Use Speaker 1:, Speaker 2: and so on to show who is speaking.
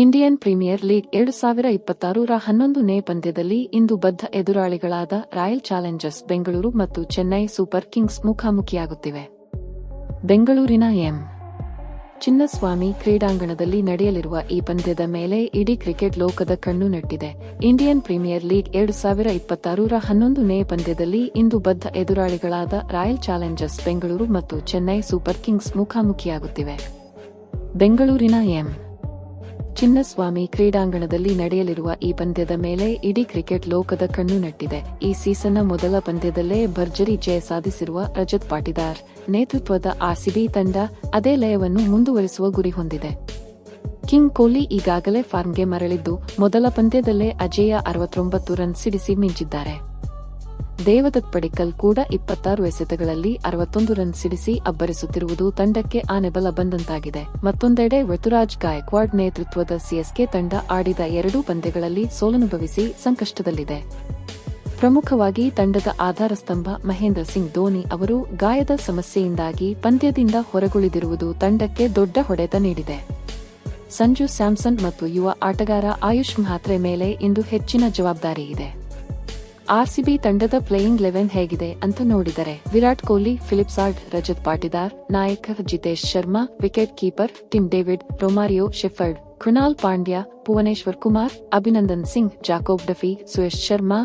Speaker 1: Indian premier league 2026ರ 11ನೇ ಪಂದ್ಯದಲ್ಲಿ ಇಂದು ಬದ್ಧ ಎದುರಾಳಿಗಳಾದ royal Challengers Bengaluru ಮತ್ತು ಚೆನ್ನೈ ಸೂಪರ್ ಕಿಂಗ್ಸ್ ಮುಖಾಮುಖಿಯಾಗುತ್ತಿವೆ. ಬೆಂಗಳೂರಿನ ಎಂ. ಚಿನ್ನಸ್ವಾಮಿ ಕ್ರೀಡಾಂಗಣದಲ್ಲಿ ನಡೆಯಲಿರುವ ಈ ಪಂದ್ಯದ ಮೇಲೆ ಇಡೀ ಕ್ರಿಕೆಟ್ ಲೋಕದ ಕಣ್ಣು ನೆಟ್ಟಿದೆ. ಇಂಡಿಯನ್ ಪ್ರೀಮಿಯರ್ ಲೀಗ್ 2026ರ 11ನೇ ಪಂದ್ಯದಲ್ಲಿ ಇಂದು ಬದ್ಧ ಎದುರಾಳಿಗಳಾದ ರಾಯಲ್ ಚಾಲೆಂಜರ್ಸ್ ಬೆಂಗಳೂರು ಮತ್ತು ಚೆನ್ನೈ ಸೂಪರ್ ಕಿಂಗ್ಸ್ ಮುಖಾಮುಖಿಯಾಗುತ್ತಿವೆ. ಬೆಂಗಳೂರಿನ ಎಂ. ಚಿನ್ನಸ್ವಾಮಿ ಕ್ರೀಡಾಂಗಣದಲ್ಲಿ ನಡೆಯಲಿರುವ ಈ ಪಂದ್ಯದ ಮೇಲೆ ಇಡೀ ಕ್ರಿಕೆಟ್ ಲೋಕದ ಕಣ್ಣು ನೆಟ್ಟಿದೆ. ಈ ಸೀಸನ್ನ ಮೊದಲ ಪಂದ್ಯದಲ್ಲೇ ಭರ್ಜರಿ ಜಯ ಸಾಧಿಸಿರುವ ರಜತ್ ಪಾಟಿದಾರ್ ನೇತೃತ್ವದ ಆರ್ಸಿಬಿ ತಂಡ ಅದೇ ಲಯವನ್ನು ಮುಂದುವರಿಸುವ ಗುರಿ ಹೊಂದಿದೆ. ಕಿಂಗ್ ಕೊಹ್ಲಿ ಈಗಾಗಲೇ ಫಾರ್ಮ್ಗೆ ಮರಳಿದ್ದು, ಮೊದಲ ಪಂದ್ಯದಲ್ಲೇ ಅಜೇಯ 69 ರನ್ ಸಿಡಿಸಿ ಮಿಂಚಿದ್ದಾರೆ. ದೇವದತ್ ಪಡಿಕ್ಕಲ್ ಕೂಡ 26 ಎಸೆತಗಳಲ್ಲಿ 61 ರನ್ ಸಿಡಿಸಿ ಅಬ್ಬರಿಸುತ್ತಿರುವುದು ತಂಡಕ್ಕೆ ಆನೆಬಲ ಬಂದಂತಾಗಿದೆ. ಮತ್ತೊಂದೆಡೆ ಋತುರಾಜ್ ಗಾಯಕ್ವಾಡ್ ನೇತೃತ್ವದ ಸಿಎಸ್ಕೆ ತಂಡ ಆಡಿದ 2 ಪಂದ್ಯಗಳಲ್ಲಿ ಸೋಲನುಭವಿಸಿ ಸಂಕಷ್ಟದಲ್ಲಿದೆ. ಪ್ರಮುಖವಾಗಿ ತಂಡದ ಆಧಾರ ಸ್ತಂಭ ಮಹೇಂದ್ರ ಸಿಂಗ್ ಧೋನಿ ಅವರು ಗಾಯದ ಸಮಸ್ಯೆಯಿಂದಾಗಿ ಪಂದ್ಯದಿಂದ ಹೊರಗುಳಿದಿರುವುದು ತಂಡಕ್ಕೆ ದೊಡ್ಡ ಹೊಡೆತ ನೀಡಿದೆ. ಸಂಜು ಸ್ಯಾಮ್ಸನ್ ಮತ್ತು ಯುವ ಆಟಗಾರ ಆಯುಷ್ ಮಹಾತ್ರೆ ಮೇಲೆ ಇಂದು ಹೆಚ್ಚಿನ ಜವಾಬ್ದಾರಿ ಇದೆ. ಆರ್ಸಿಬಿ ತಂಡದ ಪ್ಲೇಯಿಂಗ್ 11 ಹೇಗಿದೆ ಅಂತ ನೋಡಿದರೆ ವಿರಾಟ್ ಕೊಹ್ಲಿ, ಫಿಲಿಪ್ ಸಾಲ್ಟ್, ರಜತ್ ಪಾಟಿದಾರ್, ನಾಯಕ Jitesh Sharma, wicket keeper Tim David, Romario Shepherd, Krunal Pandya, Bhuvneshwar Kumar, Abhinandan Singh, Jacob Duffy, Suyash Sharma,